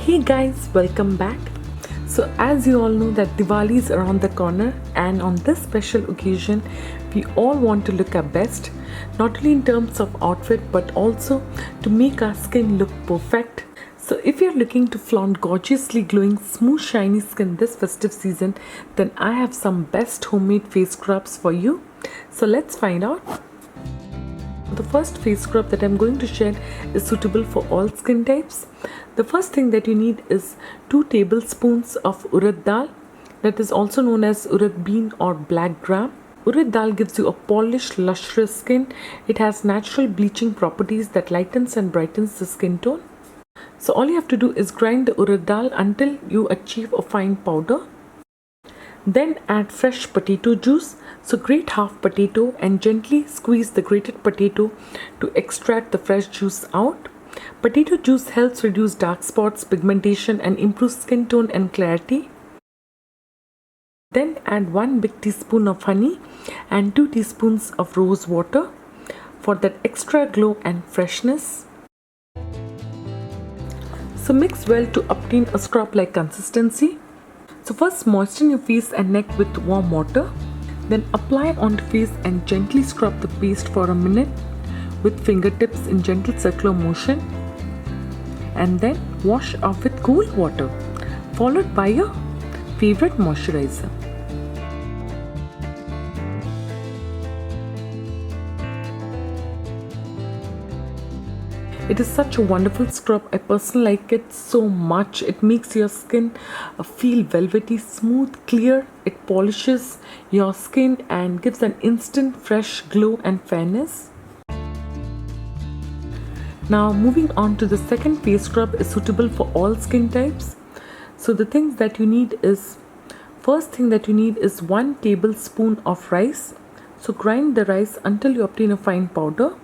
Hey guys, welcome back. So as you all know that Diwali is around the corner, and on this special occasion we all want to look our best, not only in terms of outfit but also to make our skin look perfect. So if you're looking to flaunt gorgeously glowing smooth shiny skin this festive season, then I have some best homemade face scrubs for you. So let's find out. The first face scrub that I'm going to share is suitable for all skin types. The first thing that you need is 2 tablespoons of Urad dal, that is also known as Urad bean or black gram. Urad dal gives you a polished, lustrous skin. It has natural bleaching properties that lightens and brightens the skin tone. So all you have to do is grind the Urad dal until you achieve a fine powder. Then add fresh potato juice. So grate half potato and gently squeeze the grated potato to extract the fresh juice out. Potato juice helps reduce dark spots, pigmentation and improves skin tone and clarity. Then add 1 big teaspoon of honey and 2 teaspoons of rose water for that extra glow and freshness. So mix well to obtain a scrub-like consistency. So first moisten your face and neck with warm water. Then apply onto face and gently scrub the paste for a minute with fingertips in gentle circular motion. And then wash off with cool water, followed by your favorite moisturizer. It is such a wonderful scrub. I personally like it so much. It makes your skin feel velvety, smooth, clear. It polishes your skin and gives an instant fresh glow and fairness. Now moving on to the second face scrub is suitable for all skin types. So the things that you need is, first thing that you need is 1 tablespoon of rice. So grind the rice until you obtain a fine powder.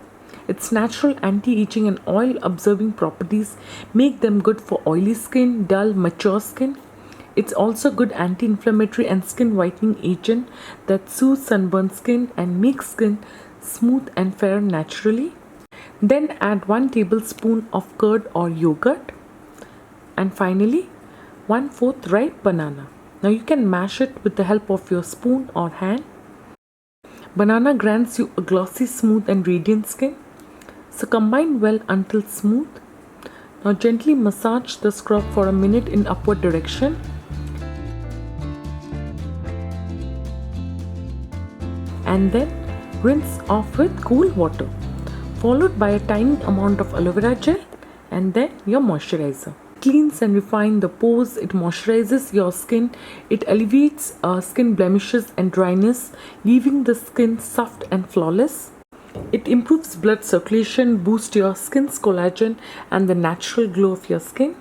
Its natural anti-aging and oil-absorbing properties make them good for oily skin, dull, mature skin. It's also good anti-inflammatory and skin whitening agent that soothes sunburned skin and makes skin smooth and fair naturally. Then add 1 tablespoon of curd or yogurt. And finally, 1/4 ripe banana. Now you can mash it with the help of your spoon or hand. Banana grants you a glossy, smooth and radiant skin. So combine well until smooth. Now gently massage the scrub for a minute in upward direction. And then rinse off with cool water, followed by a tiny amount of aloe vera gel and then your moisturizer. Cleans and refines the pores, it moisturizes your skin, it alleviates skin blemishes and dryness, leaving the skin soft and flawless. It improves blood circulation, boosts your skin's collagen and the natural glow of your skin.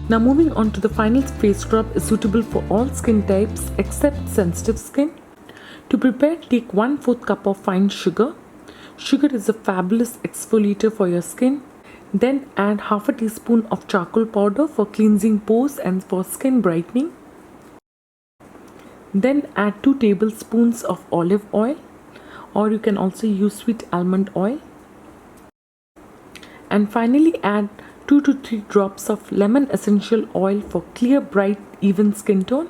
Now moving on to the final face scrub is suitable for all skin types except sensitive skin. To prepare, take 1/4 cup of fine sugar. Sugar is a fabulous exfoliator for your skin. Then add half a teaspoon of charcoal powder for cleansing pores and for skin brightening. Then add 2 tablespoons of olive oil, or you can also use sweet almond oil. And finally add 2 to 3 drops of lemon essential oil for clear, bright, even skin tone.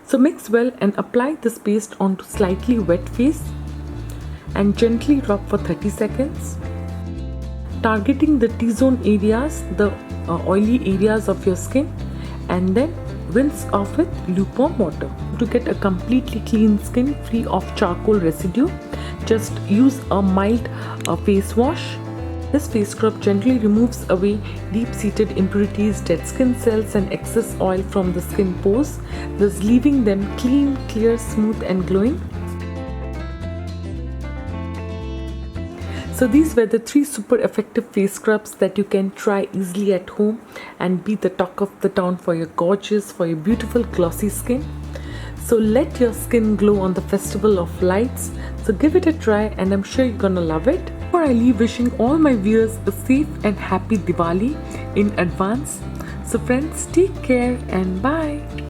So mix well and apply this paste onto slightly wet face and gently rub for 30 seconds. Targeting the T-zone areas, the oily areas of your skin, and then rinse off with lukewarm water. To get a completely clean skin free of charcoal residue, just use a mild face wash. This face scrub gently removes away deep-seated impurities, dead skin cells and excess oil from the skin pores, thus leaving them clean, clear, smooth and glowing. So these were the 3 super effective face scrubs that you can try easily at home and be the talk of the town for your gorgeous, for your beautiful glossy skin. So let your skin glow on the festival of lights. So give it a try and I'm sure you're gonna love it. Before I leave, wishing all my viewers a safe and happy Diwali in advance. So friends, take care and bye.